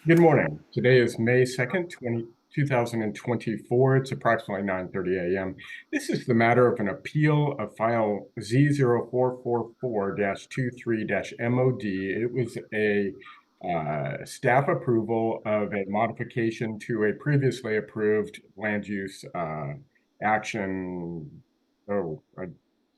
Good morning. Today is May 2nd, 2024. It's approximately 9:30 a.m. This is the matter of an appeal of file Z0444-23-MOD. It was a staff approval of a modification to a previously approved land use action.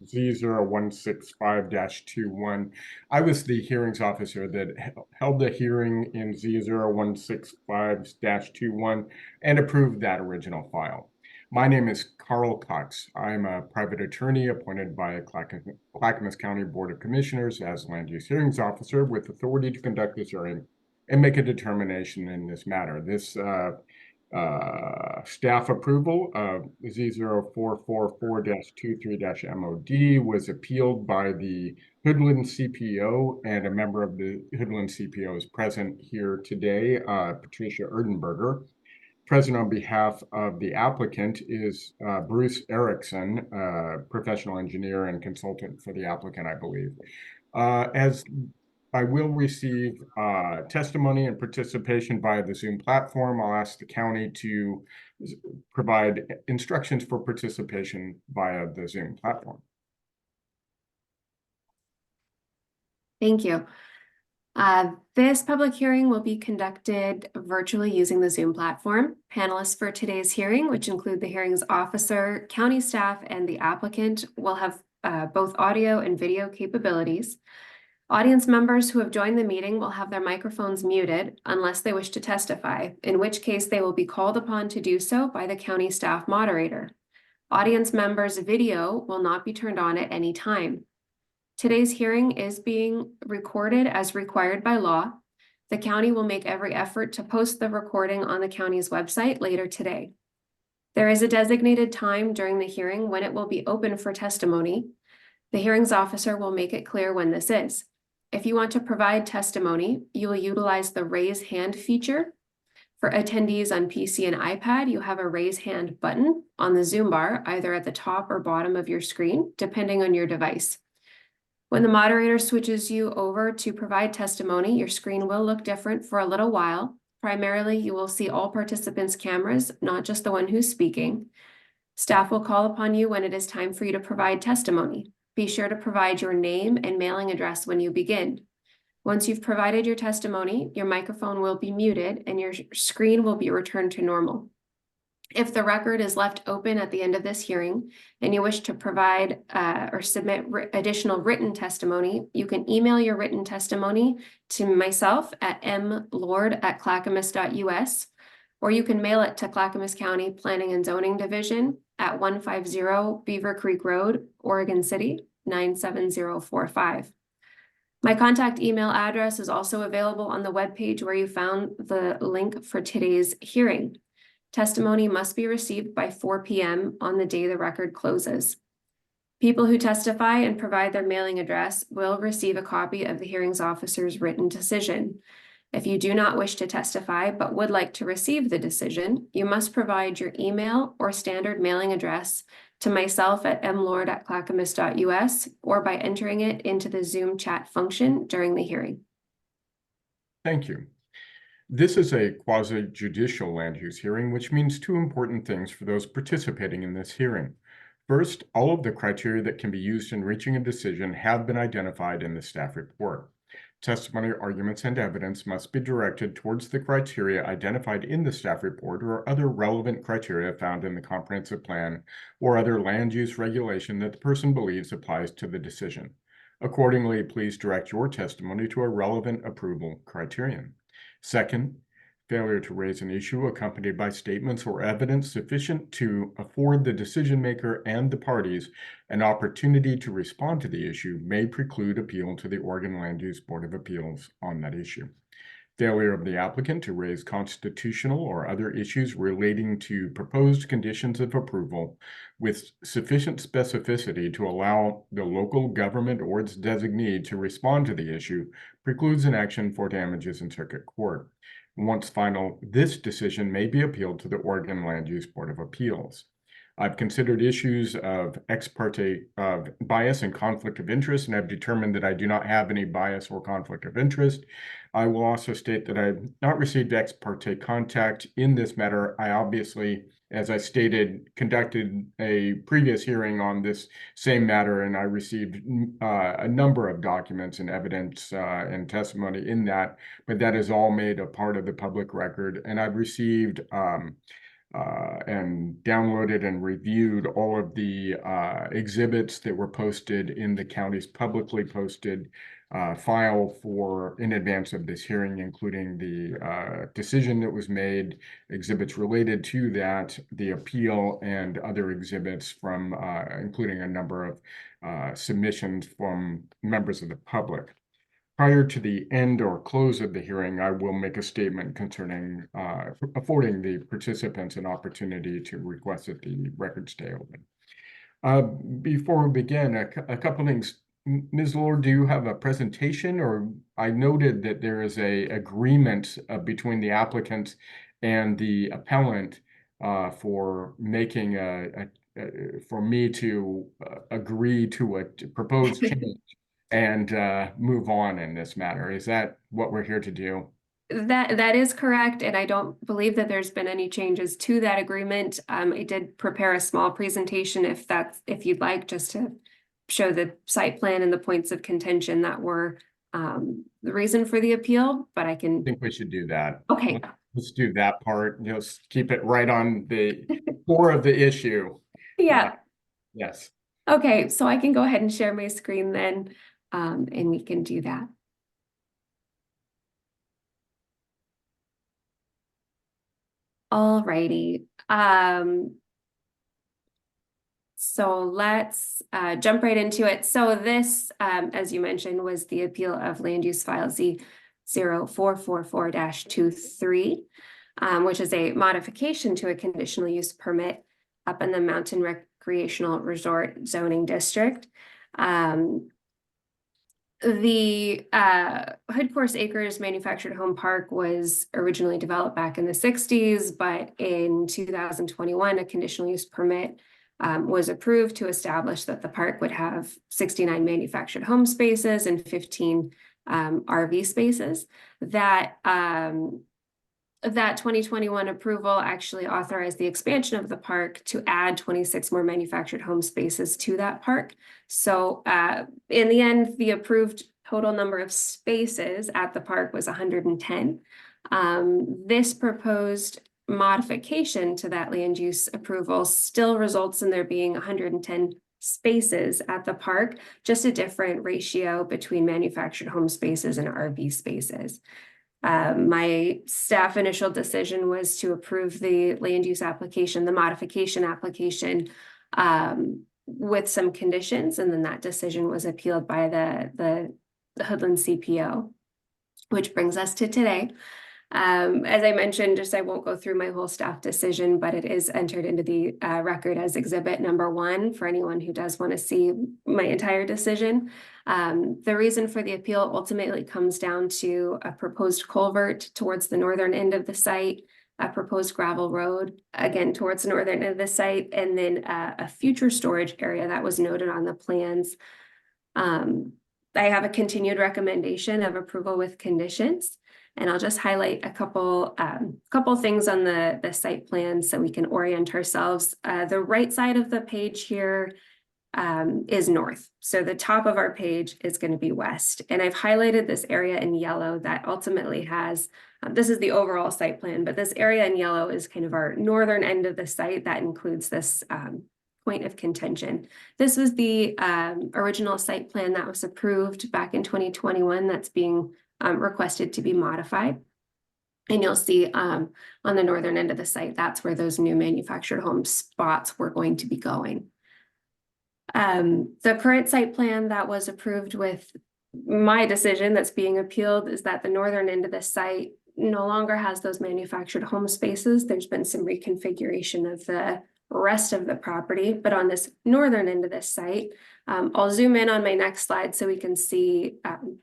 Z0165-21. I was the hearings officer that held the hearing in Z0165-21 and approved that original file. My name is Carl Cox. I'm a private attorney appointed by Clackamas County Board of Commissioners as land use hearings officer with authority to conduct this hearing and make a determination in this matter. This staff approval of Z0444-23-MOD was appealed by the Hoodland CPO, and a member of the Hoodland CPO is present here today, Patricia Erdenberger. Present on behalf of the applicant is Bruce Erickson, professional engineer and consultant for the applicant, I believe. As I will receive testimony and participation via the Zoom platform, I'll ask the county to provide instructions for participation via the Zoom platform. Thank you. This public hearing will be conducted virtually using the Zoom platform. Panelists for today's hearing, which include the hearings officer, county staff, and the applicant, will have both audio and video capabilities. Audience members who have joined the meeting will have their microphones muted unless they wish to testify, in which case they will be called upon to do so by the county staff moderator. Audience members' video will not be turned on at any time. Today's hearing is being recorded as required by law. The county will make every effort to post the recording on the county's website later today. There is a designated time during the hearing when it will be open for testimony. The hearings officer will make it clear when this is. If you want to provide testimony, you will utilize the raise hand feature. For attendees on PC and iPad, you have a raise hand button on the Zoom bar, either at the top or bottom of your screen, depending on your device. When the moderator switches you over to provide testimony, your screen will look different for a little while. Primarily, you will see all participants' cameras, not just the one who's speaking. Staff will call upon you when it is time for you to provide testimony. Be sure to provide your name and mailing address when you begin. Once you've provided your testimony, your microphone will be muted and your screen will be returned to normal. If the record is left open at the end of this hearing and you wish to provide or submit additional written testimony, you can email your written testimony to myself at mlord@clackamas.us, or you can mail it to Clackamas County Planning and Zoning Division at 150 Beaver Creek Road, Oregon City, 97045. My contact email address is also available on the webpage where you found the link for today's hearing. Testimony must be received by 4 p.m. on the day the record closes. People who testify and provide their mailing address will receive a copy of the hearings officer's written decision. If you do not wish to testify but would like to receive the decision, you must provide your email or standard mailing address to myself at mlord@clackamas.us or by entering it into the Zoom chat function during the hearing. Thank you. This is a quasi-judicial land use hearing, which means two important things for those participating in this hearing. First, all of the criteria that can be used in reaching a decision have been identified in the staff report. Testimony, arguments, and evidence must be directed towards the criteria identified in the staff report or other relevant criteria found in the comprehensive plan or other land use regulation that the person believes applies to the decision. Accordingly, please direct your testimony to a relevant approval criterion. Second, failure to raise an issue accompanied by statements or evidence sufficient to afford the decision maker and the parties an opportunity to respond to the issue may preclude appeal to the Oregon Land Use Board of Appeals on that issue. Failure of the applicant to raise constitutional or other issues relating to proposed conditions of approval with sufficient specificity to allow the local government or its designee to respond to the issue precludes an action for damages in circuit court. Once final, this decision may be appealed to the Oregon Land Use Board of Appeals. I've considered issues of ex parte of bias and conflict of interest, and I've determined that I do not have any bias or conflict of interest. I will also state that I've not received ex parte contact in this matter. I obviously, as I stated, conducted a previous hearing on this same matter, and I received a number of documents and evidence and testimony in that, but that is all made a part of the public record. And I've received and downloaded and reviewed all of the exhibits that were posted in the county's publicly posted file in advance of this hearing, including the decision that was made, exhibits related to that, the appeal, and other exhibits from, including a number of submissions from members of the public. Prior to the end or close of the hearing, I will make a statement concerning affording the participants an opportunity to request that the record stay open. Before we begin, a couple things. Ms. Lord, do you have a presentation? Or I noted that there is a agreement between the applicant and the appellant for making for me to agree to a proposed change and move on in this matter. Is that what we're here to do? That is correct, and I don't believe that there's been any changes to that agreement. I did prepare a small presentation if you'd like, just to show the site plan and the points of contention that were the reason for the appeal, but I can. I think we should do that. Okay. Let's do that part. Just keep it right on the core of the issue. Yeah. Yes. Okay, so I can go ahead and share my screen then, and we can do that. All righty. So let's jump right into it. So this, as you mentioned, was the appeal of land use file Z0444-23, which is a modification to a conditional use permit up in the Mountain Recreational Resort Zoning District. The Hood Course Acres Manufactured Home Park was originally developed back in the 60s, but in 2021, a conditional use permit was approved to establish that the park would have 69 manufactured home spaces and 15 RV spaces. That 2021 approval actually authorized the expansion of the park to add 26 more manufactured home spaces to that park. So in the end, the approved total number of spaces at the park was 110. This proposed modification to that land use approval still results in there being 110 spaces at the park, just a different ratio between manufactured home spaces and RV spaces. My staff initial decision was to approve the land use application, the modification application, with some conditions, and then that decision was appealed by the Hoodland CPO, which brings us to today. As I mentioned, I won't go through my whole staff decision, but it is entered into the record as exhibit number 1 for anyone who does want to see my entire decision. The reason for the appeal ultimately comes down to a proposed culvert towards the northern end of the site, a proposed gravel road, again, towards the northern end of the site, and then a future storage area that was noted on the plans. I have a continued recommendation of approval with conditions. And I'll just highlight a couple things on the site plan so we can orient ourselves. The right side of the page here is north. So the top of our page is going to be west. And I've highlighted this area in yellow that ultimately has, this is the overall site plan, but this area in yellow is kind of our northern end of the site that includes this point of contention. This was the original site plan that was approved back in 2021 that's being requested to be modified. And you'll see on the northern end of the site, that's where those new manufactured home spots were going to be going. The current site plan that was approved with my decision that's being appealed is that the northern end of the site no longer has those manufactured home spaces. There's been some reconfiguration of the rest of the property, but on this northern end of this site, I'll zoom in on my next slide so we can see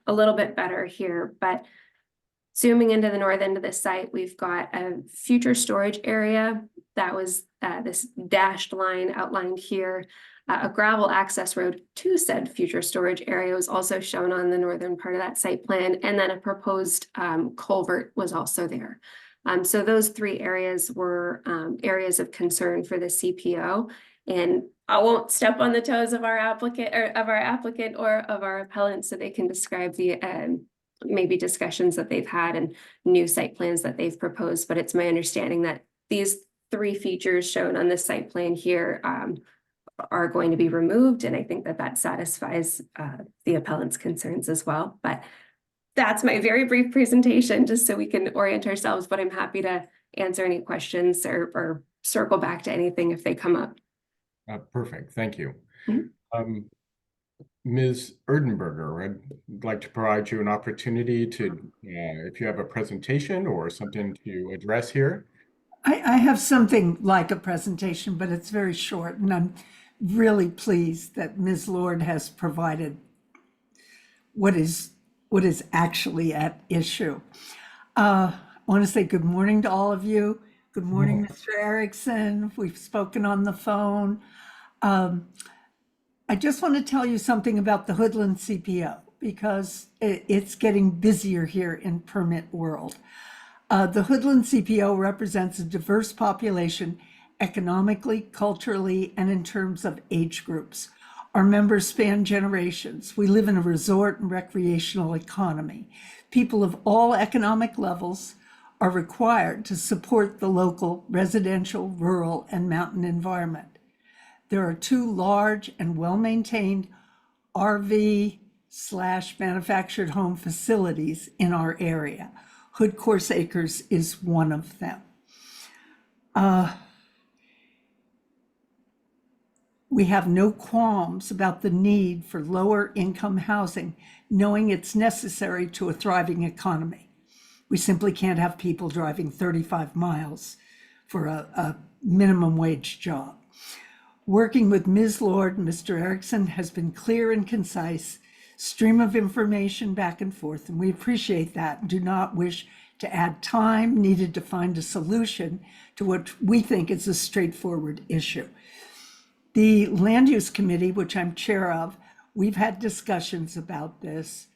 a little bit better here, but zooming into the north end of the site, we've got a future storage area that was this dashed line outlined here. A gravel access road to said future storage area was also shown on the northern part of that site plan, and then a proposed culvert was also there. So those three areas were areas of concern for the CPO. And I won't step on the toes of our applicant or of our appellant, so they can describe the maybe discussions that they've had and new site plans that they've proposed. But it's my understanding that these three features shown on this site plan here are going to be removed. And I think that that satisfies the appellant's concerns as well. But that's my very brief presentation, just so we can orient ourselves, but I'm happy to answer any questions or circle back to anything if they come up. Perfect, thank you. Mhm. Ms. Erdenberger, I'd like to provide you an opportunity to, if you have a presentation or something to address here. I have something like a presentation, but it's very short, and I'm really pleased that Ms. Lord has provided what is actually at issue. I want to say good morning to all of you. Good morning, Mr. Erickson. We've spoken on the phone. I just want to tell you something about the Hoodland CPO because it's getting busier here in permit world. The Hoodland CPO represents a diverse population economically, culturally, and in terms of age groups. Our members span generations. We live in a resort and recreational economy. People of all economic levels are required to support the local residential, rural, and mountain environment. There are two large and well-maintained RV/manufactured home facilities in our area. Hood Course Acres is one of them. We have no qualms about the need for lower income housing, knowing it's necessary to a thriving economy. We simply can't have people driving 35 miles for a minimum wage job. Working with Ms. Lord and Mr. Erickson has been clear and concise, stream of information back and forth, and we appreciate that and do not wish to add time needed to find a solution to what we think is a straightforward issue. The Land Use Committee, which I'm chair of, we've had discussions about this.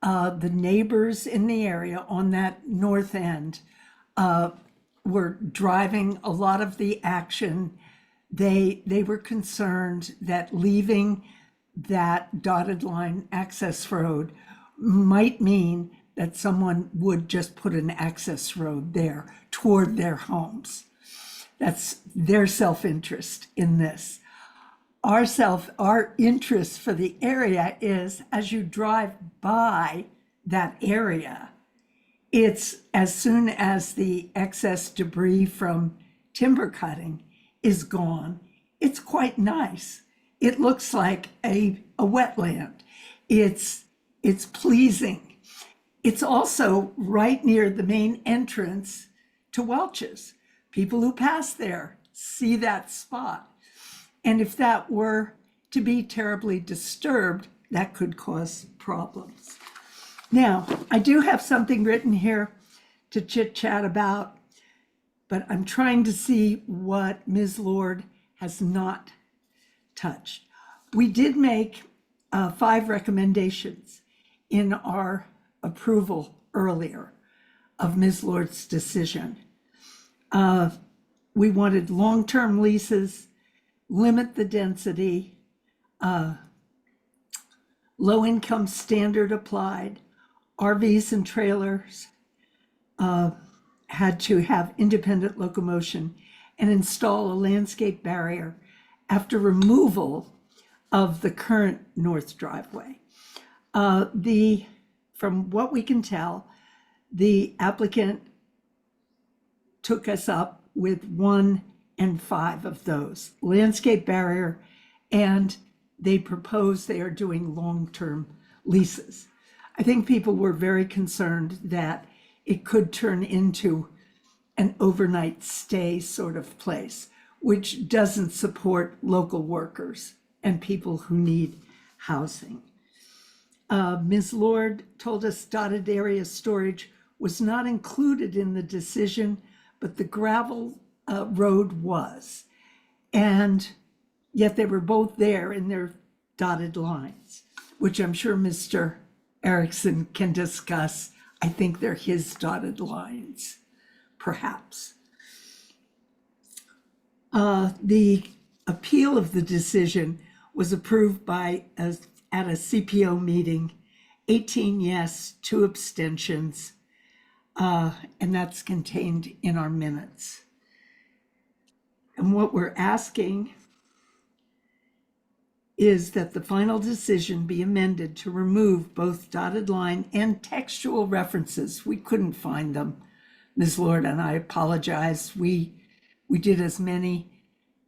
The neighbors in the area on that north end were driving a lot of the action. They were concerned that leaving that dotted line access road might mean that someone would just put an access road there toward their homes. That's their self-interest in this. Our interest for the area is as you drive by that area, it's as soon as the excess debris from timber cutting is gone, it's quite nice. It looks like a wetland. It's pleasing. It's also right near the main entrance to Welch's. People who pass there see that spot. And if that were to be terribly disturbed, that could cause problems. Now, I do have something written here to chit chat about, but I'm trying to see what Ms. Lord has not touched. We did make 5 recommendations in our approval earlier of Ms. Lord's decision. We wanted long-term leases, limit the density, low-income standard applied, RVs and trailers had to have independent locomotion and install a landscape barrier after removal of the current north driveway. From what we can tell, the applicant took us up with 1 and 5 of those, landscape barrier, and they propose they are doing long-term leases. I think people were very concerned that it could turn into an overnight stay sort of place, which doesn't support local workers and people who need housing. Ms. Lord told us dotted area storage was not included in the decision, but the gravel road was. And yet they were both there in their dotted lines, which I'm sure Mr. Erickson can discuss. I think they're his dotted lines, perhaps. The appeal of the decision was approved at a CPO meeting, 18 yes, 2 abstentions, and that's contained in our minutes. And what we're asking is that the final decision be amended to remove both dotted line and textual references. We couldn't find them, Ms. Lord, and I apologize. We did as many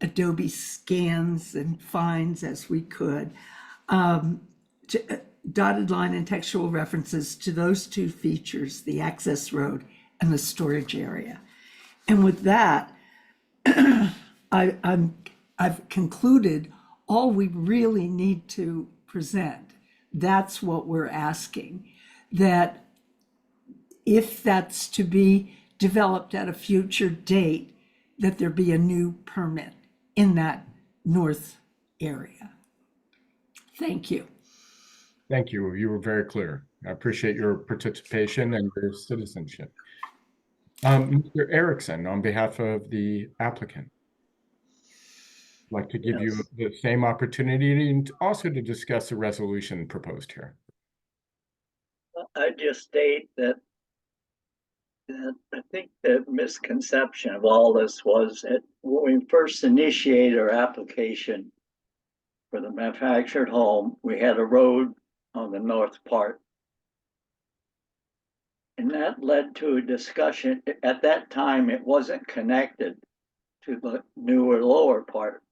Adobe scans and finds as we could. Dotted line and textual references to those 2 features, the access road and the storage area. And with that, I've concluded all we really need to present. That's what we're asking, that if that's to be developed at a future date, that there be a new permit in that north area. Thank you. Thank you. You were very clear. I appreciate your participation and your citizenship. Mr. Erickson, on behalf of the applicant, I'd like to give you the same opportunity and also to discuss the resolution proposed here. I just state that I think the misconception of all this was that when we first initiated our application for the manufactured home, we had a road on the north part. And that led to a discussion. At that time, it wasn't connected to the newer lower part.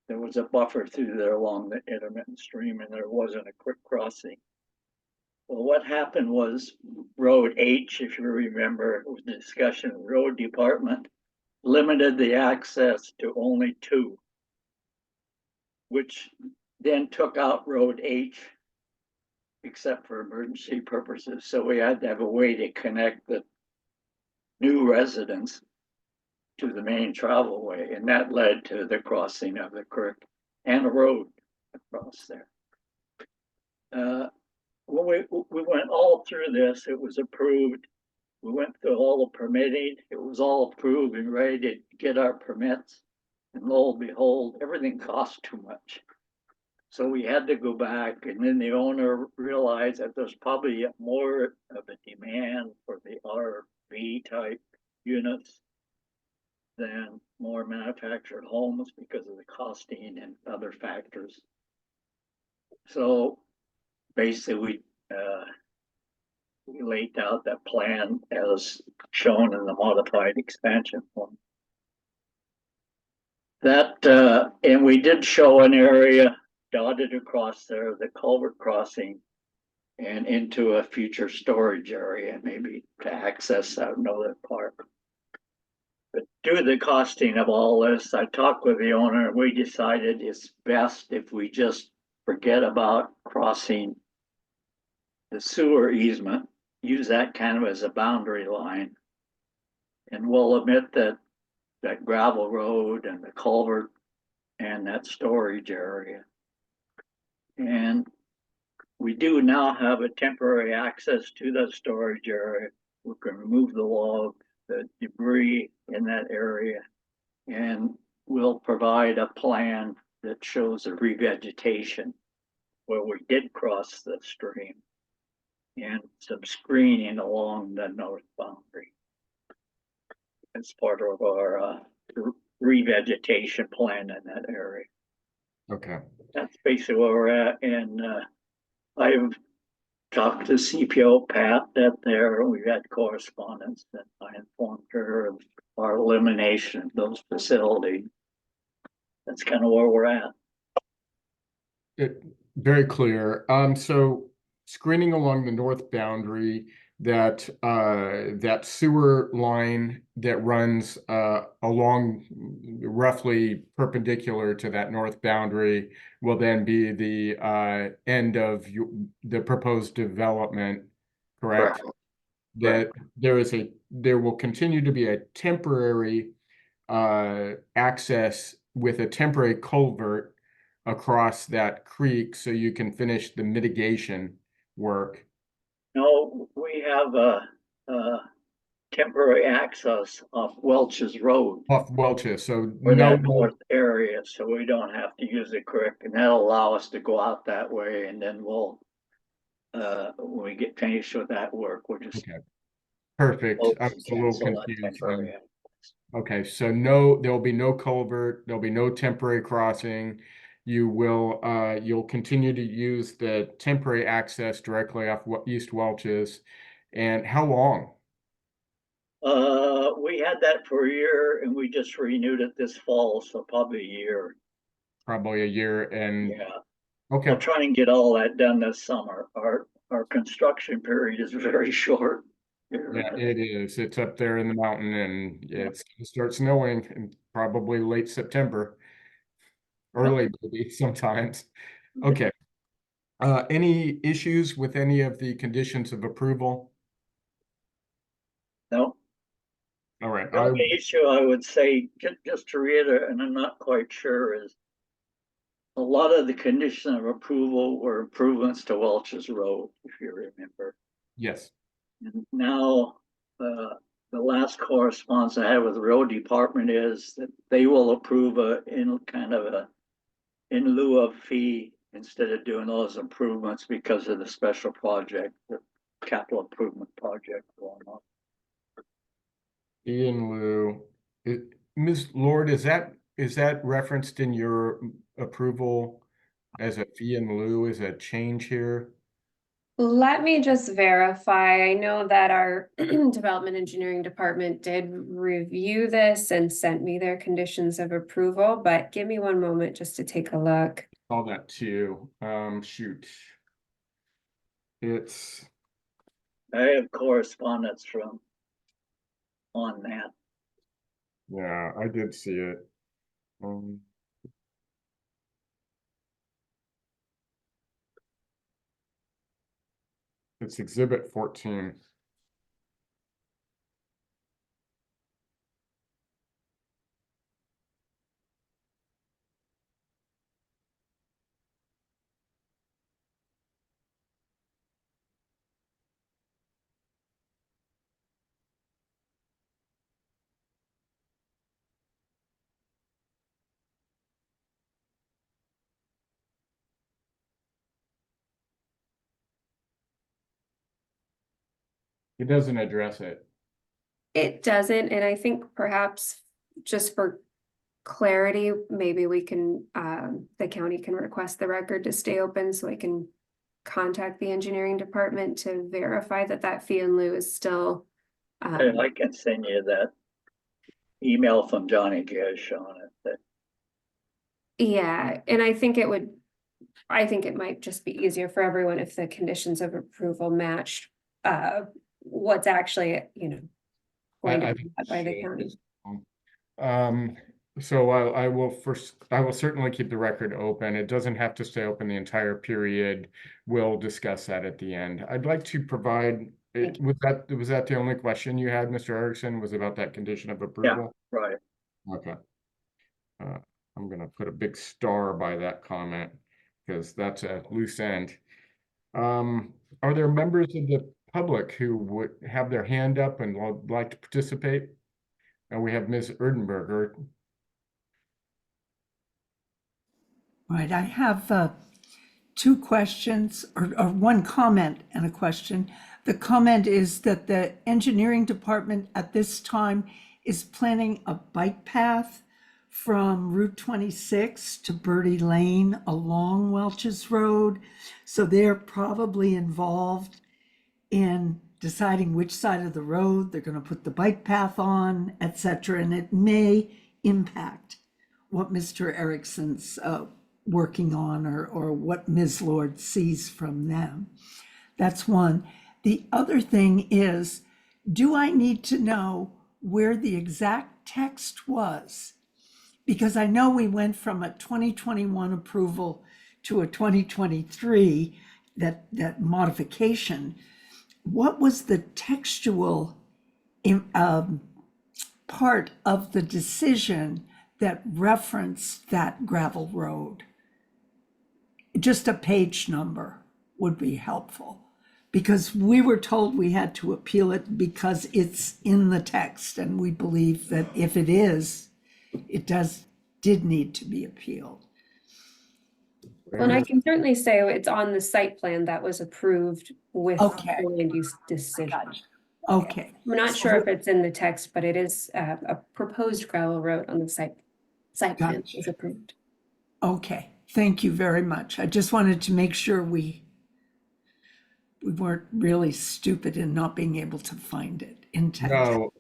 There was a buffer through there along the intermittent stream, and there wasn't a quick crossing. Well, what happened was Road H, if you remember, it was a discussion, road department limited the access to only 2, which then took out Road H, except for emergency purposes. So we had to have a way to connect the new residents to the main travel way, and that led to the crossing of the creek and a road across there. When we went all through this, it was approved. We went through all the permitting. It was all approved and ready to get our permits. And lo and behold, everything cost too much. So we had to go back, and then the owner realized that there's probably more of a demand for the RV type units than more manufactured homes because of the costing and other factors. So basically, we laid out that plan as shown in the modified expansion form. That and we did show an area dotted across there, the culvert crossing, and into a future storage area, maybe to access that another part. But due to the costing of all this, I talked with the owner, and we decided it's best if we just forget about crossing the sewer easement, use that kind of as a boundary line. And we'll omit that gravel road and the culvert and that storage area. And we do now have a temporary access to that storage area. We can remove the log, the debris in that area, and we'll provide a plan that shows a revegetation where we did cross the stream and some screening along the north boundary. It's part of our revegetation plan in that area. Okay. That's basically where we're at. And I've talked to CPO Pat that there. We've had correspondence that I informed her of our elimination of those facilities. That's kind of where we're at. Very clear. So screening along the north boundary, that that sewer line that runs along roughly perpendicular to that north boundary will then be the end of the proposed development, correct? Correct. That there will continue to be a temporary access with a temporary culvert across that creek so you can finish the mitigation work. No, we have a temporary access off Welch's Road Off Welch's, so for no, that north area, so we don't have to use the creek, and that'll allow us to go out that way, and then we'll, when we get finished with that work, we'll just okay, perfect. I was a little cancel that confused. temporary. Okay, so no, there'll be no culvert, there'll be no temporary crossing. You'll continue to use the temporary access directly off East Welch's. And how long? We had that for a year and we just renewed it this fall, so probably a year. Probably a year and, Yeah, okay. I'll try and get all that done this summer. Our construction period is very short. Yeah, it is. It's up there in the mountain and it's gonna start snowing in probably late September. Early maybe sometimes. Okay. Any issues with any of the conditions of approval? No, All right, the only issue I would say, just to reiterate, and I'm not quite sure, is a lot of the condition of approval were improvements to Welch's Road, if you remember. yes. And now, the last correspondence I had with the road department is that they will approve in lieu of fee instead of doing those improvements because of the special project, the capital improvement project going on. In lieu, Ms. Lord, is that referenced in your approval as a fee in lieu? Is a change here? Let me just verify. I know that our development engineering department did review this and sent me their conditions of approval, but give me one moment just to take a look. All that too. Shoot. It's I have correspondence from on that. yeah, I did see it. It's exhibit 14. It doesn't address it. It doesn't, and I think perhaps just for clarity, maybe we can, the county can request the record to stay open so I can contact the engineering department to verify that that fee in lieu is still. I can send you that email from Johnny Gish on it. That Yeah, and I think it might just be easier for everyone if the conditions of approval matched, what's actually, going to I be think met by the it county. is. So I will certainly keep the record open. It doesn't have to stay open the entire period. We'll discuss that at the end. I'd like to provide, Thank you. was that the only question you had, Mr. Erickson, was about that condition of approval? right. Okay. I'm gonna put a big star by that comment because that's a loose end. Are there members of the public who would have their hand up and would like to participate? And we have Ms. Erdenberger. Right, I have two questions, or one comment and a question. The comment is that the engineering department at this time is planning a bike path from Route 26 to Birdie Lane along Welch's Road. So they're probably involved in deciding which side of the road they're going to put the bike path on, et cetera, and it may impact what Mr. Erickson's working on or what Ms. Lord sees from them. That's one. The other thing is, do I need to know where the exact text was? Because I know we went from a 2021 approval to a 2023, that modification. What was the textual part of the decision that referenced that gravel road? Just a page number would be helpful, because we were told we had to appeal it because it's in the text, and we believe that if it is, it did need to be appealed. Well, and I can certainly say it's on the site plan that was approved with Okay. the land use decision. Okay, I'm not sure if it's in the text, but it is a proposed gravel road on the site plan is Gotcha. approved. okay, thank you very much. I just wanted to make sure we weren't really stupid in not being able to find it in text.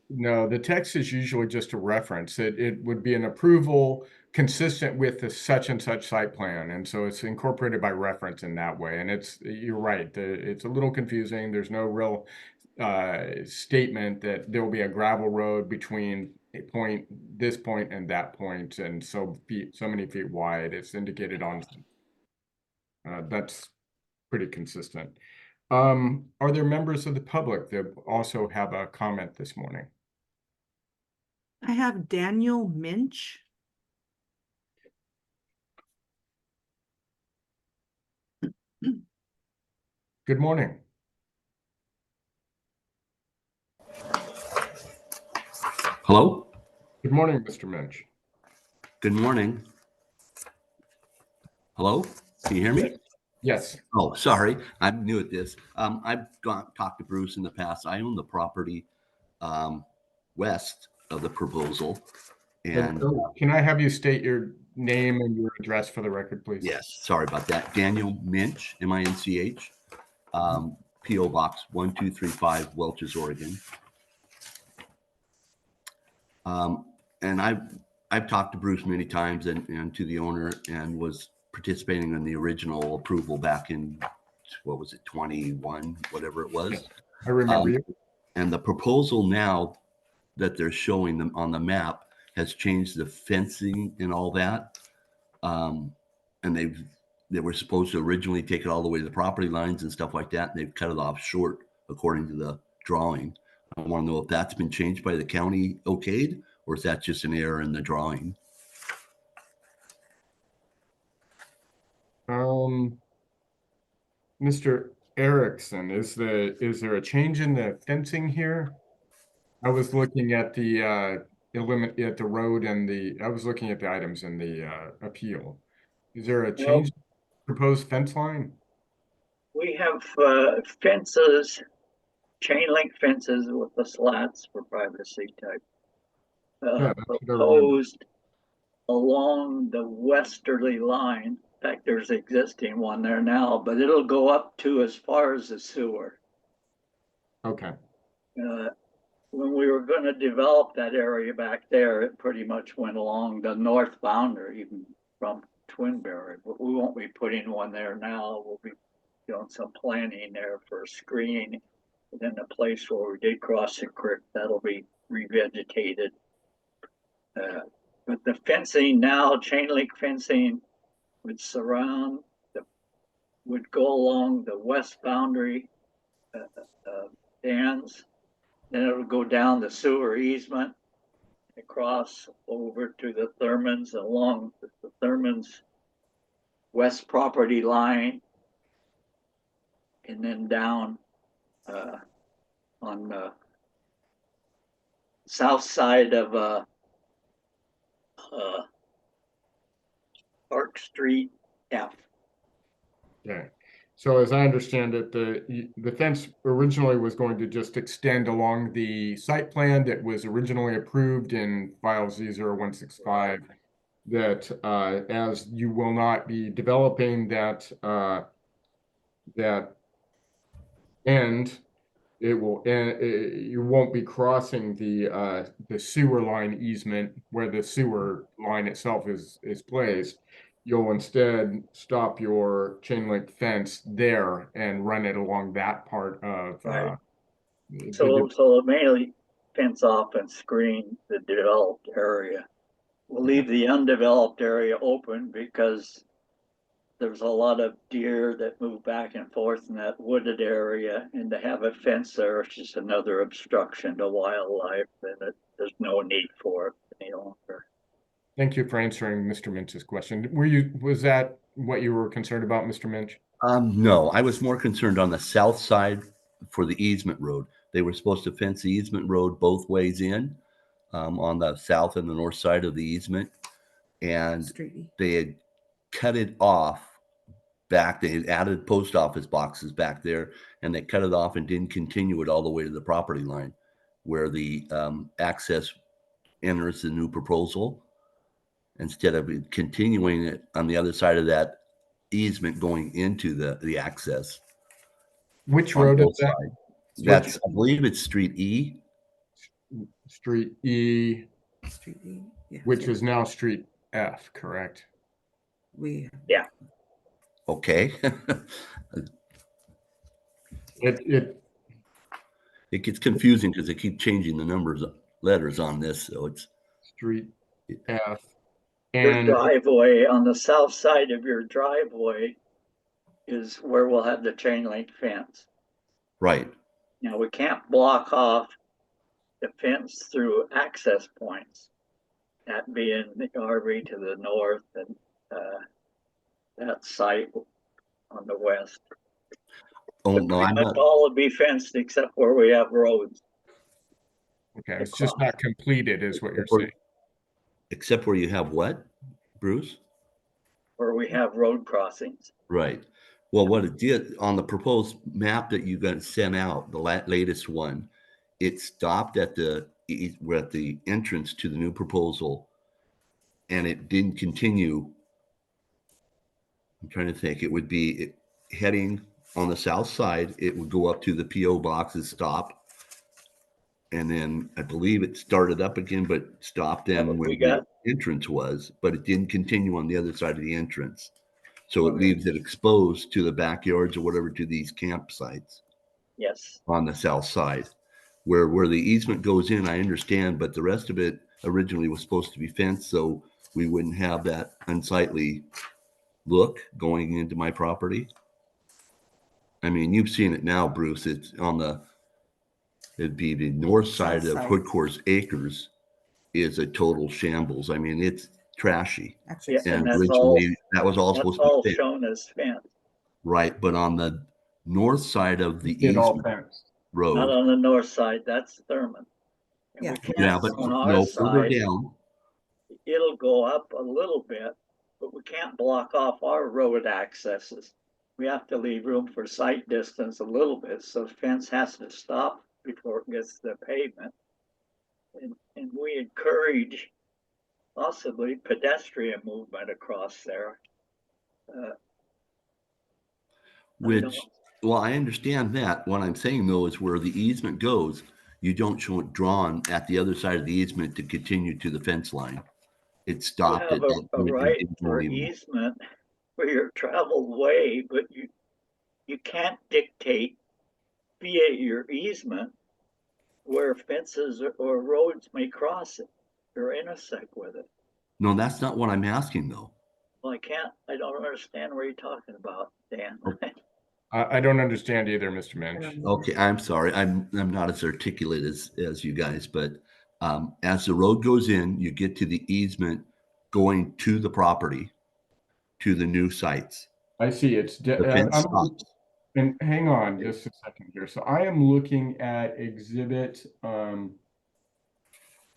No, the text is usually just a reference. It would be an approval consistent with the such and such site plan. And so it's incorporated by reference in that way. And you're right, it's a little confusing. There's no real statement that there will be a gravel road between this point and that point, and so many feet wide. It's indicated on, that's pretty consistent. Are there members of the public that also have a comment this morning? I have Daniel Minch. Good morning. Hello? Good morning, Mr. Minch. Good morning. Hello? Can you hear me? Yes. Oh, sorry. I'm new at this. I've talked to Bruce in the past. I own the property west of the proposal. And Can I have you state your name and your address for the record, please? yes, sorry about that. Daniel Minch, M-I-N-C-H, P.O. Box 1235, Welches, Oregon. And I've talked to Bruce many times and to the owner, and was participating in the original approval back in, what was it, 21, whatever it was. I remember you. And the proposal now that they're showing them on the map has changed the fencing and all that. And they were supposed to originally take it all the way to the property lines and stuff like that. And they've cut it off short according to the drawing. I want to know if that's been changed by the county okayed, or is that just an error in the drawing? Mr. Erickson, is there a change in the fencing here? I was looking at the at the road and I was looking at the items in the appeal. Is there a change proposed fence line? We have fences, chain link fences with the slats for privacy type. Yeah, that's what I remember. Proposed along the westerly line. In fact, there's an existing one there now, but it'll go up to as far as the sewer. Okay. When we were going to develop that area back there, it pretty much went along the north boundary, even from Twinberry, but we won't be putting one there now. We'll be doing some planning there for screening. And then the place where we did cross the creek, that'll be revegetated. But the fencing now, chain link fencing, would would go along the west boundary dams. Then it'll go down the sewer easement, across over to the Thurmans, along the Thurmans west property line, and then down on the south side of Park Street F. Okay. So as I understand it, the fence originally was going to just extend along the site plan that was originally approved in file Z0165. That as you will not be developing that end, you won't be crossing the sewer line easement where the sewer line itself is placed. You'll instead stop your chain link fence there and run it along that part of Right. So mainly fence off and screen the developed area. We'll leave the undeveloped area open because there's a lot of deer that move back and forth in that wooded area, and to have a fence there is just another obstruction to wildlife, and there's no need for it any longer. Thank you for answering Mr. Minch's question. Was that what you were concerned about, Mr. Minch? No, I was more concerned on the south side for the easement road. They were supposed to fence the easement road both ways in, on the south and the north side of the easement. And Streety. they had cut it off back. They had added post office boxes back there, and they cut it off and didn't continue it all the way to the property line where the access enters the new proposal. Instead of continuing it on the other side of that easement going into the access Which on road is both that? sides. That's, I believe it's Street E. Street E, Streety. Yeah, which so is now Street F, correct? we, Okay. It It gets confusing because they keep changing the letters on this. So it's, Street F. Your And driveway, on the south side of your driveway is where we'll have the chain link fence. right. Now, we can't block off the fence through access points. That being the RV to the north and that site on the west. Oh, But no, pretty I'm much not. all will be fenced except where we have roads. okay, it's just not completed, is what you're Or- saying. Except where you have what, Bruce? Where we have road crossings. Right. Well, what it did on the proposed map that you got sent out, the latest one, it stopped at we're at the entrance to the new proposal, and it didn't continue. I'm trying to think. It would be heading on the south side. It would go up to the PO boxes, stop, and then I believe it started up again, but stopped Yeah, in but where we the got- entrance was, but it didn't continue on the other side of the entrance. So it Okay. leaves it exposed to the backyards or whatever, to these campsites Yes, on the south side. Where the easement goes in, I understand, but the rest of it originally was supposed to be fenced, so we wouldn't have that unsightly look going into my property. I mean, you've seen it now, Bruce. It's it'd be the north side South of side. Hoodcourse Acres is a total shambles. I mean, it's trashy. actually, yeah, And and that's all, originally that was all that's supposed all to be fenced, shown as fence. right? But on the north side of the It all easement fenced. Not road, on the north side, that's Thurman. And Yeah. we can't, yeah, but on our no, further side, down. it'll go up a little bit, but we can't block off our road accesses. We have to leave room for sight distance a little bit, so the fence has to stop before it gets to the pavement. And we encourage possibly pedestrian movement across there. Which, well, I understand that. What I'm saying though is where the easement goes, you don't show it drawn at the other side of the easement to continue to the fence line. It You stopped have at that a point and right didn't go for anymore. easement for your traveled way, but you can't dictate via your easement where fences or roads may cross it or intersect with it. No, that's not what I'm asking though. Well, I don't understand what you're talking about, Dan. I don't understand either, Mr. Minch. Okay, I'm sorry. I'm not as articulate as you guys, but as the road goes in, you get to the easement going to the property, to the new sites. I see. The fence stops. And hang on just a second here. So I am looking at exhibit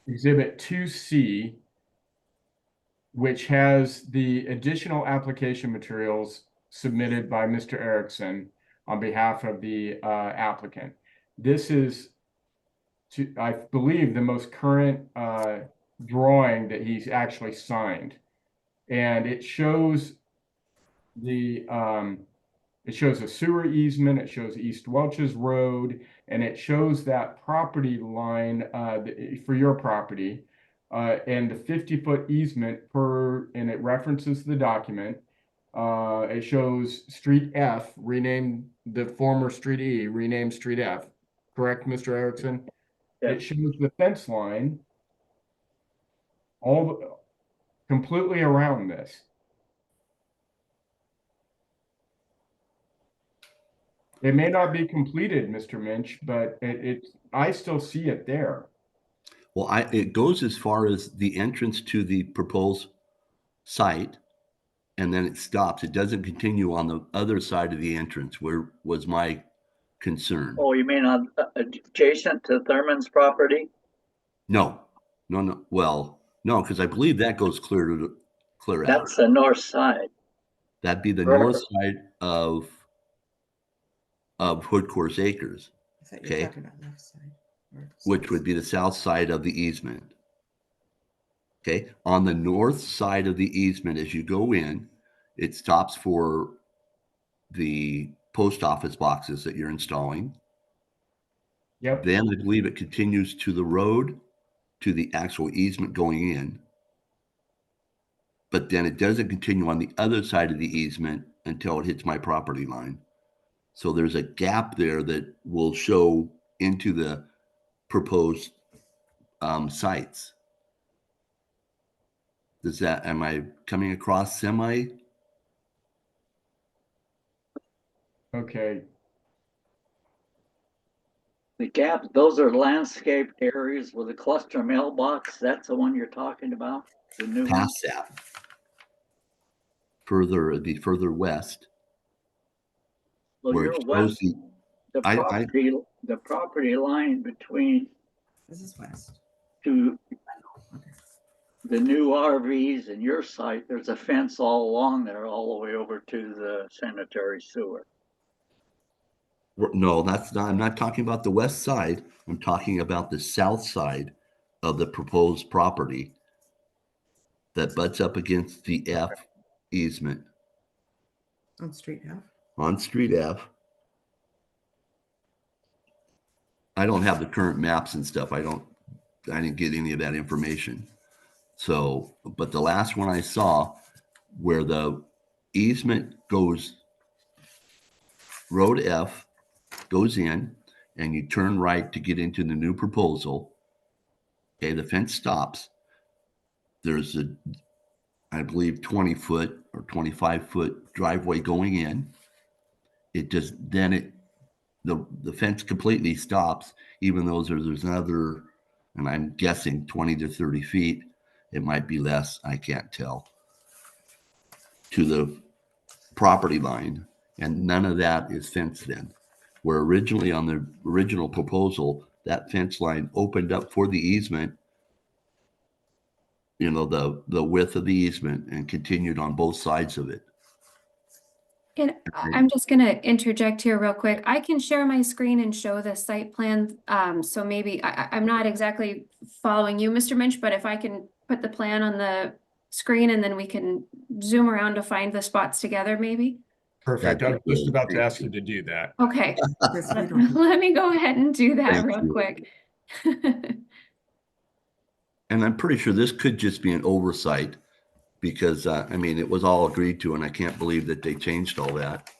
2C, which has the additional application materials submitted by Mr. Erickson on behalf of the applicant. This is, I believe, the most current drawing that he's actually signed. And it shows it shows a sewer easement, it shows East Welch's Road, and it shows that property line for your property. And the 50-foot easement and it references the document. It shows Street F, renamed the former Street E, renamed Street F. Correct, Mr. Erickson? Yeah. It shows the fence line completely around this. It may not be completed, Mr. Minch, but I still see it there. Well, it goes as far as the entrance to the proposed site, and then it stops. It doesn't continue on the other side of the entrance, where was my concern. Oh, you mean on adjacent to Thurman's property? No, no. Well, no, because I believe that goes clear out. That's the north side. That'd be the Right. north side of Hood Course Acres, I thought you okay. were talking about left side. or which south would be side. the south side of the easement. Okay, on the north side of the easement, as you go in, it stops for the post office boxes that you're installing. Yep. Then I believe it continues to the road, to the actual easement going in. But then it doesn't continue on the other side of the easement until it hits my property line. So there's a gap there that will show into the proposed sites. Am I coming across semi? Okay. The gap, those are landscaped areas with a cluster mailbox. That's the one you're talking about? The new one? Past that. It'd be further west, Well, where you're it shows west, the I property line between This is west. to Okay. the new RVs and your site, there's a fence all along there, all the way over to the sanitary sewer. no, I'm not talking about the west side. I'm talking about the south side of the proposed property that butts up against the F easement On Street F. on Street F. I don't have the current maps and stuff. I didn't get any of that information. So, but the last one I saw where the easement goes, road F goes in, and you turn right to get into the new proposal. Okay, the fence stops. There's I believe, 20-foot or 25-foot driveway going in. It just, then the fence completely stops, even though there's another, and I'm guessing 20 to 30 feet. It might be less, I can't tell, to the property line. And none of that is fenced in. Where originally on the original proposal, that fence line opened up for the easement, the width of the easement, and continued on both sides of it. And I'm just gonna interject here real quick. I can share my screen and show the site plan. So maybe I'm not exactly following you, Mr. Minch, but if I can put the plan on the screen and then we can zoom around to find the spots together, maybe? Perfect. I was That'd be just great. about to Thank ask you. you to do that. Okay, Yes, we don't. let me go ahead and do that Thank real you. quick. And I'm pretty sure this could just be an oversight because, I mean, it was all agreed to, and I can't believe that they changed all that.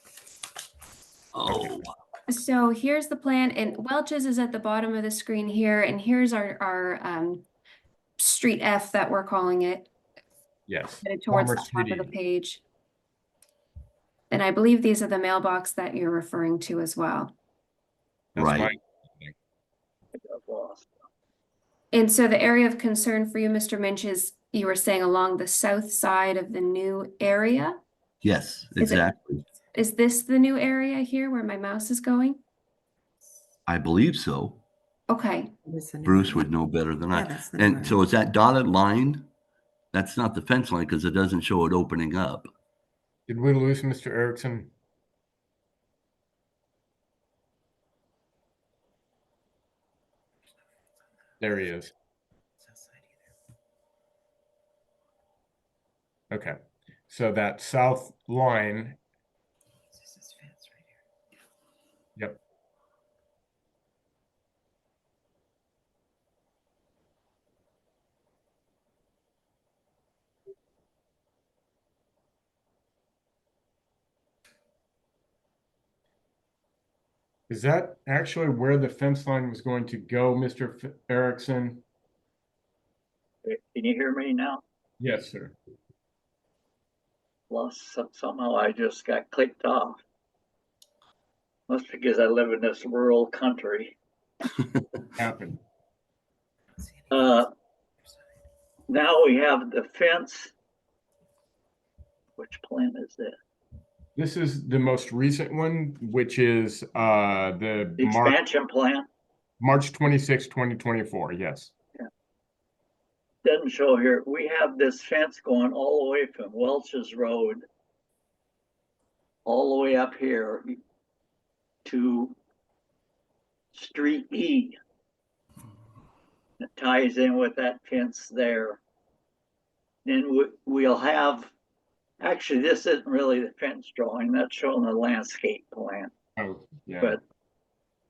Oh, So here's the plan, and Welch's is at the bottom of the screen here, and here's our street F that we're calling it, Yes. headed towards Former the top of the city. page. And I believe these are the mailbox that you're referring to as well. That's right. my I got lost. And so the area of concern for you, Mr. Minch, is you were saying along the south side of the new area? Yes, Is it- exactly. Is this the new area here where my mouse is going? I believe so. Okay, What's the new Bruce area? would know better than Yeah, I. that's the new And so area. is that dotted line? That's not the fence line because it doesn't show it opening up. Did we lose Mr. Erickson? There he is. South side Okay. So that south line, either. This is fence right here. yep. Is that actually where the fence line was going to go, Mr. Erickson? Can you hear me now? Yes, sir. Well, somehow I just got clicked off. Must be because I live in this rural country. Happened. Don't see any Uh, fence on either side. Now we have the fence. Which plan is this? This is the most recent one, which is the The expansion plan March 26, 2024. Yes. doesn't show here. We have this fence going all the way from Welch's Road all the way up here to Street E. It ties in with that fence there. Then we'll have, actually, this isn't really the fence drawing, that's showing the landscape plan. Oh, yeah. But,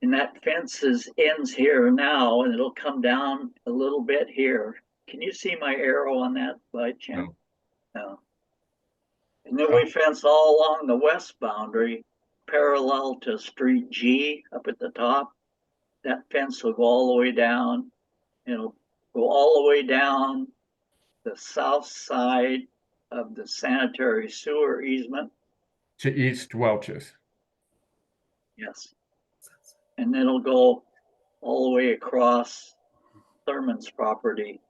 and that fence ends here now, and it'll come down a little bit here. Can you see my arrow on that by chance? No. And then we fence all along the west boundary, parallel to Street G up at the top. That fence will go all the way down. It'll go all the way down the south side of the sanitary sewer easement. To East Welch's. Yes. And then it'll go all the way across Thurman's property,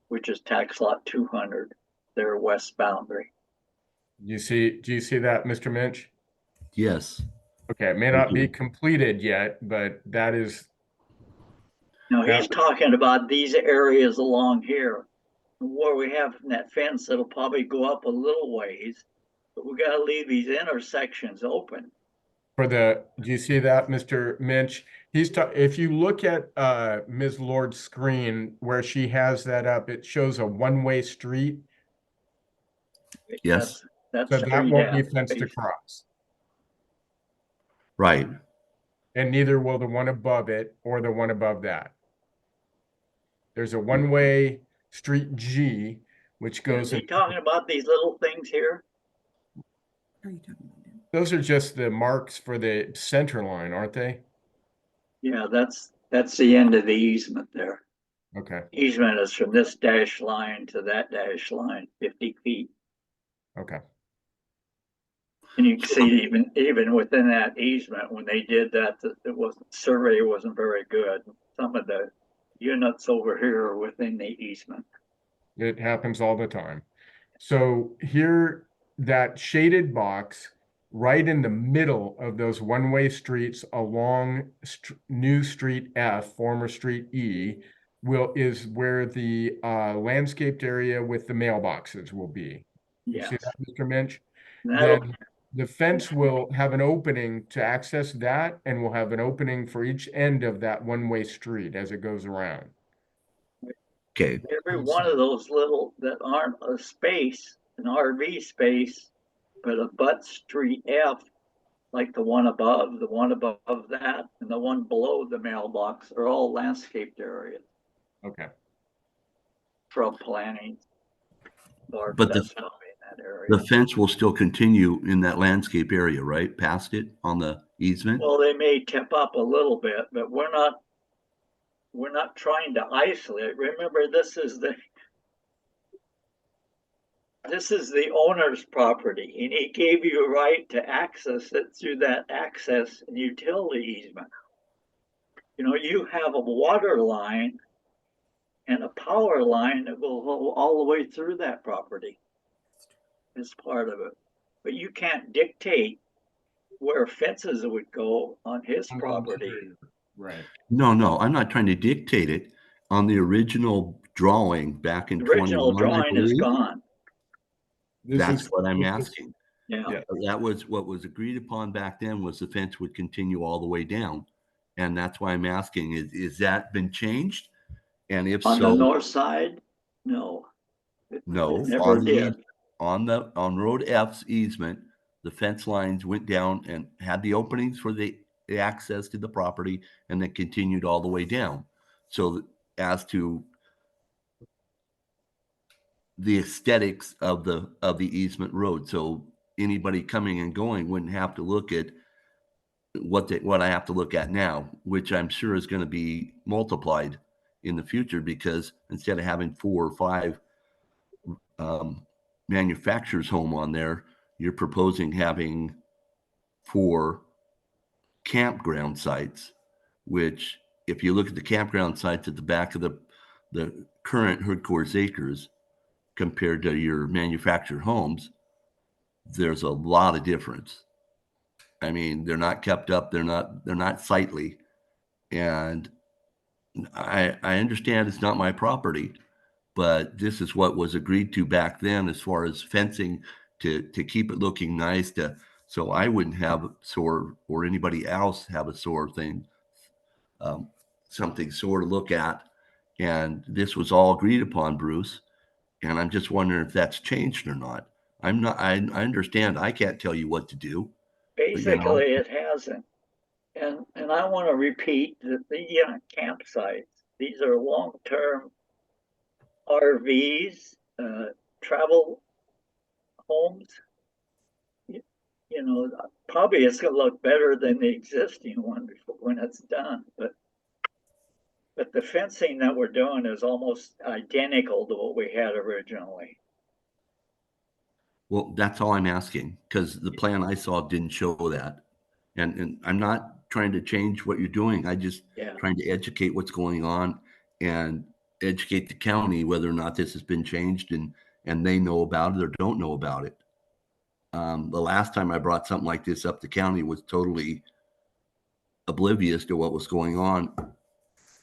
which is tax lot 200, their west boundary. Do you see that, Mr. Minch? Yes. Okay, it may not be completed yet, but that is, Now he's talking about these areas along here, where we have that fence that'll probably go up a little ways, but we gotta leave these intersections open. do you see that, Mr. Minch? If you look at Ms. Lord's screen where she has that up, it shows a one-way street. Yes. That's So that street won't be F. fenced across. Right. And neither will the one above it or the one above that. There's a one-way street G, which goes Is he in. talking about these little things here? Are you talking about it? Those are just the marks for the center line, aren't they? Yeah, that's the end of the easement there. Okay, Easement is from this dash line to that dash line, 50 feet. okay. And you can see even within that easement, when they did that, survey wasn't very good. Some of the units over here are within the easement. It happens all the time. So here, that shaded box right in the middle of those one-way streets along New Street F, former Street E, is where the landscaped area with the mailboxes will be. You see Yes. that, Mr. Minch? That'll- Then the fence will have an opening to access that, and will have an opening for each end of that one-way street as it goes around. Okay. Every one of those little that aren't a space, an RV space, but a butt street F, like the one above that, and the one below the mailbox are all landscaped areas, Okay. shrub planting. Or But that's probably in that area. The fence will still continue in that landscape area, right? Past it on the easement? Well, they may tip up a little bit, but we're not trying to isolate. Remember, this is the owner's property, and he gave you a right to access it through that access and utility easement. You know, you have a water line and a power line that will go all the way through that property as part of it. But you can't dictate where fences would go on his property. Right. No, I'm not trying to dictate it. On the original drawing back in The original 21, I drawing is believe, gone. that's what I'm asking. Yeah. Yeah. That was what was agreed upon back then, was the fence would continue all the way down. And that's why I'm asking, is that been changed? And if On the so, north side, no. no, It never on did. on road F's easement, the fence lines went down and had the openings for the access to the property, and then continued all the way down. So as to the aesthetics of the easement road, so anybody coming and going wouldn't have to look at what I have to look at now, which I'm sure is going to be multiplied in the future, because instead of having 4 or 5 manufacturers home on there, you're proposing having 4 campground sites, which if you look at the campground sites at the back of the current Hood Acres compared to your manufactured homes, there's a lot of difference. I mean, they're not kept up, they're not sightly. And I understand it's not my property, but this is what was agreed to back then as far as fencing to keep it looking nice, so I wouldn't have sore, or anybody else have a sore thing, something sore to look at. And this was all agreed upon, Bruce. And I'm just wondering if that's changed or not. I understand I can't tell you what to do. Basically, it hasn't. And I want to repeat that the campsites, these are long-term RVs, travel homes. You know, probably it's gonna look better than the existing one before, when it's done, but the fencing that we're doing is almost identical to what we had originally. Well, that's all I'm asking, because the plan I saw didn't show that. And I'm not trying to change what you're doing. I just Yeah. trying to educate what's going on and educate the county whether or not this has been changed and they know about it or don't know about it. The last time I brought something like this up, the county was totally oblivious to what was going on.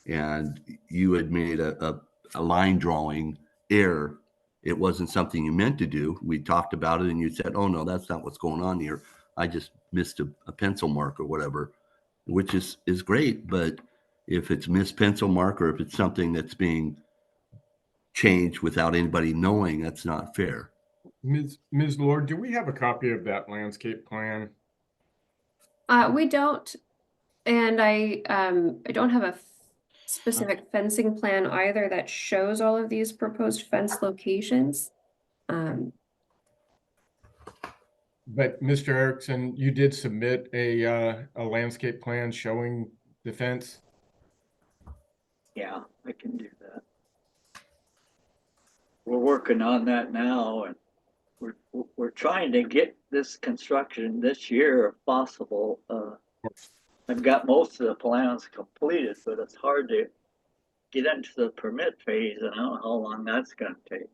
And you had made a line drawing error. It wasn't something you meant to do. We talked about it and you said, oh no, that's not what's going on here. I just missed a pencil mark or whatever, which is great. But if it's missed pencil mark, or if it's something that's being changed without anybody knowing, that's not fair. Ms. Lord, do we have a copy of that landscape plan? We don't, and I don't have a specific fencing plan either that shows all of these proposed fence locations. But Mr. Erickson, you did submit a landscape plan showing the fence? Yeah, I can do that. We're working on that now, and we're trying to get this construction this year if possible. I've got most of the plans completed, but it's hard to get into the permit phase, and I don't know how long that's gonna take.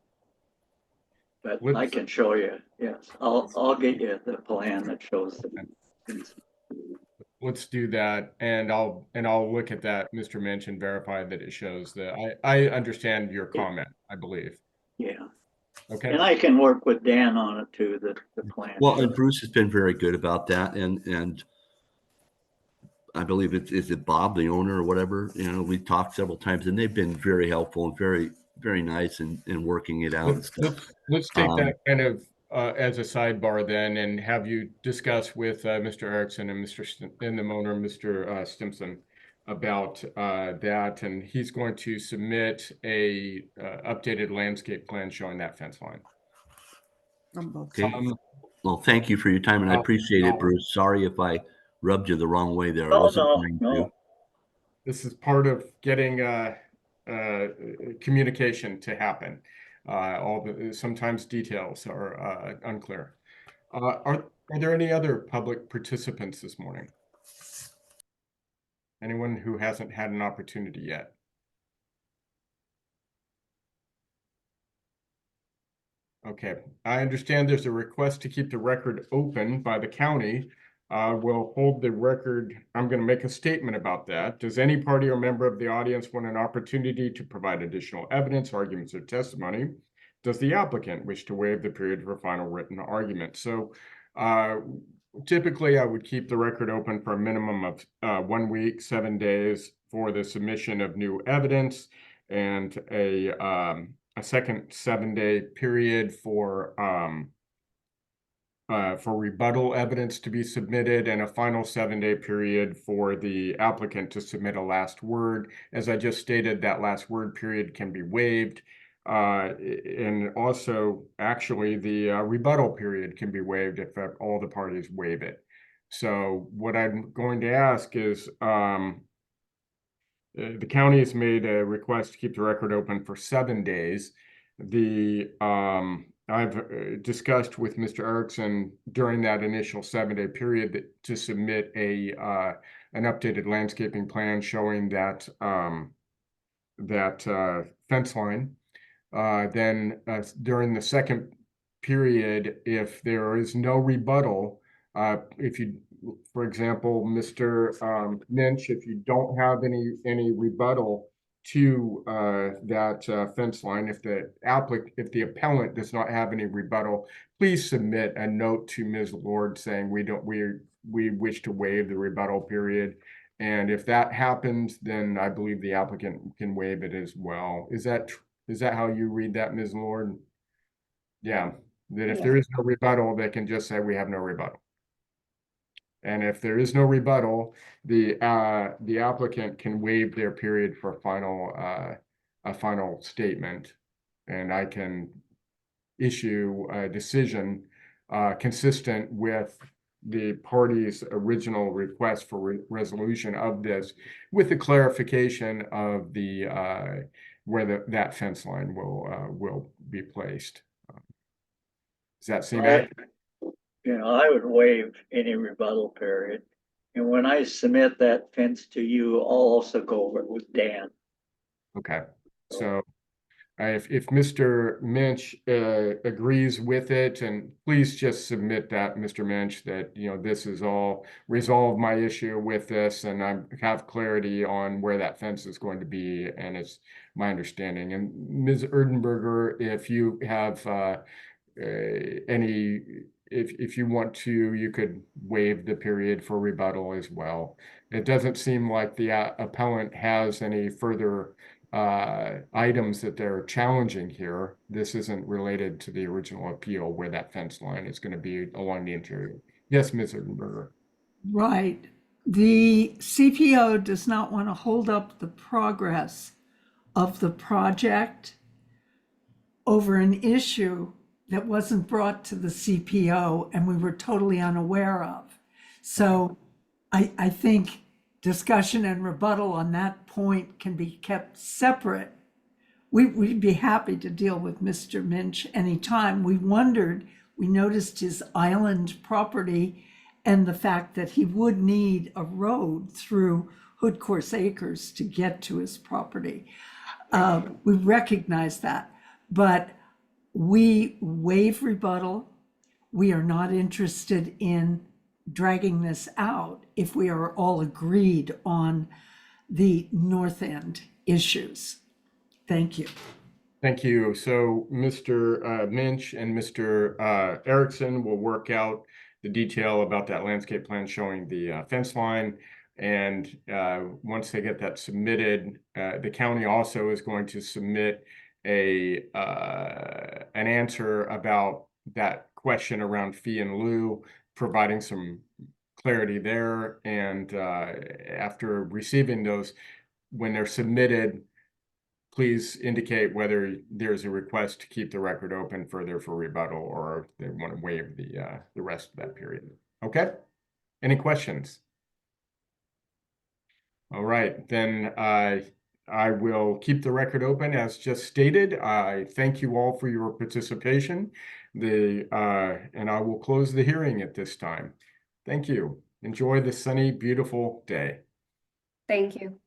But I can show you, yes, I'll get you the plan that shows the. Let's do that, and I'll look at that, Mr. Minch, and verify that it shows that. I understand your comment, I believe. Yeah. Okay. And I can work with Dan on it too, the plan. Well, and Bruce has been very good about that. And I believe is it Bob, the owner or whatever, we talked several times and they've been very helpful and very, very nice in working it out and stuff. Let's take that kind of as a sidebar then, and have you discuss with Mr. Erickson and and the owner, Mr. Stimson, about that, and he's going to submit a updated landscape plan showing that fence line. On both Okay. sides. Well, thank you for your time and I appreciate it, Bruce. Sorry if I rubbed you the wrong way there. I wasn't trying to. This is part of getting communication to happen. Sometimes details are unclear. Are there any other public participants this morning? Anyone who hasn't had an opportunity yet? Okay, I understand there's a request to keep the record open by the county. We'll hold the record. I'm going to make a statement about that. Does any party or member of the audience want an opportunity to provide additional evidence, arguments, or testimony? Does the applicant wish to waive the period for final written argument? So typically I would keep the record open for a minimum of 1 week, 7 days for the submission of new evidence, and a second 7-day period for rebuttal evidence to be submitted, and a final 7-day period for the applicant to submit a last word. As I just stated, that last word period can be waived. And also, actually, the rebuttal period can be waived if all the parties waive it. So what I'm going to ask is, the county has made a request to keep the record open for 7 days. The I've discussed with Mr. Erickson during that initial 7-day period to submit an updated landscaping plan showing that fence line. Then during the second period, if there is no rebuttal, for example, Mr. Minch, if you don't have any rebuttal to that fence line, if the appellant does not have any rebuttal, please submit a note to Ms. Lord saying we wish to waive the rebuttal period. And if that happens, then I believe the applicant can waive it as well. Is that how you read that, Ms. Lord? Yeah, that if Yes. there is no rebuttal, they can just say we have no rebuttal. And if there is no rebuttal, the applicant can waive their period for a final statement, and I can issue a decision consistent with the party's original request for resolution of this, with the clarification of the where that fence line will be placed. Does that seem accurate? I would waive any rebuttal period. And when I submit that fence to you, I'll also go over it with Dan. Okay, so if Mr. Minch agrees with it, and please just submit that, Mr. Minch, that this is all resolve my issue with this, and I have clarity on where that fence is going to be, and it's my understanding. And Ms. Erdenberger, if you have if you want to, you could waive the period for rebuttal as well. It doesn't seem like the appellant has any further items that they're challenging here. This isn't related to the original appeal where that fence line is going to be along the interior. Yes, Ms. Erdenberger. Right. The CPO does not want to hold up the progress of the project over an issue that wasn't brought to the CPO and we were totally unaware of. So I think discussion and rebuttal on that point can be kept separate. We'd be happy to deal with Mr. Minch anytime. We noticed his island property and the fact that he would need a road through Hood Course Acres to get to his property. We recognize that, but we waive rebuttal. We are not interested in dragging this out if we are all agreed on the north end issues. Thank you. Thank you. So Mr. Minch and Mr. Erickson will work out the detail about that landscape plan showing the fence line. And once they get that submitted, the county also is going to submit an answer about that question around fee in lieu, providing some clarity there. And after receiving those, when they're submitted, please indicate whether there's a request to keep the record open further for rebuttal, or if they want to waive the rest of that period. Okay? Any questions? All right, then I will keep the record open as just stated. I thank you all for your participation. And I will close the hearing at this time. Thank you. Enjoy the sunny, beautiful day. Thank you.